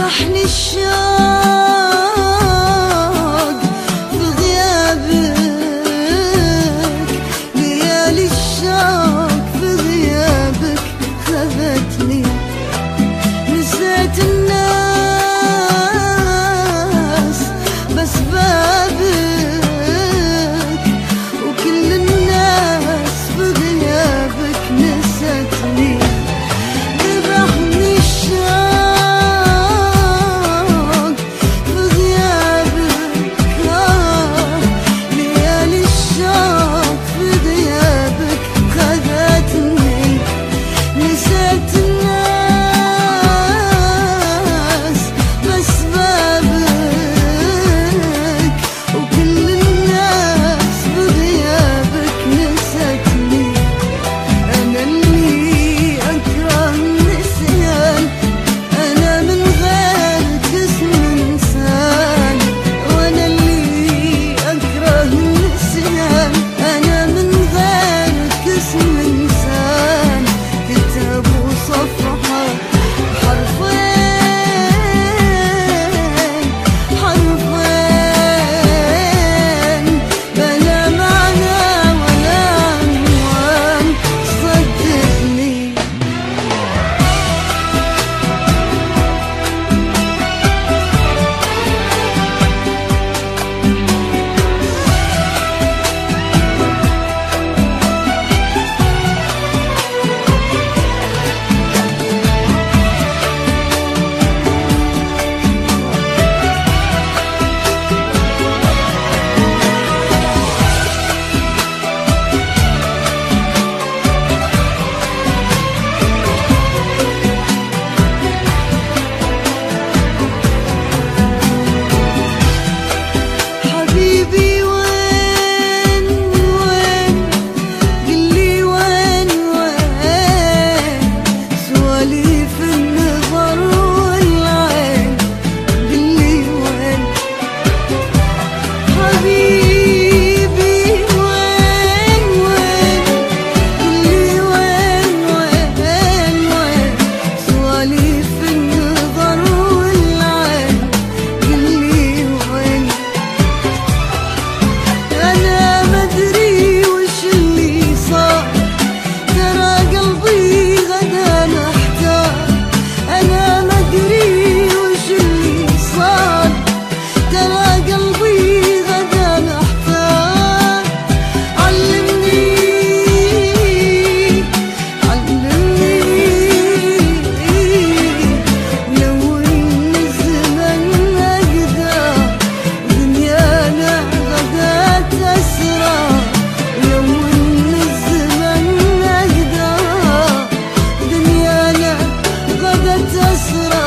يذبحني الشوق في غيابك، ليالي الشوق في غيابك خذتني. نسيت الناس بس بابك، وكل الناس في غيابك نستني. ذبحني الشوق في غيابك، ليالي الشوق في غيابك خذتني. نسيت الناس بس بابك، وكل الناس في غيابك نستني. أنا اللي أكره النسيان، أنا من غيرك اسم إنسان. وأنا اللي أكره النسيان، أنا من غيرك اسم إنسان. كتاب وصفحة حرفين حرفين، بلا معنى ولا عنوان صدقني. حبيبي وين وين، قلي وين وين، سواليف النظر والعين، قلي وين. حبيبي وين وين، قلي وين وين وين، سواليف النظر والعين، قلي وين. أنا مدري وش اللي صار، ترى قلبي غدا محتار. أنا مدري وش اللي صار، ترى قلبي غدا محتار. علمني علمني، ولو إن الزمن أقدر، دنيانا غدا تسرى. ولو إن الزمن أقدر، دنيانا غدا تسرى.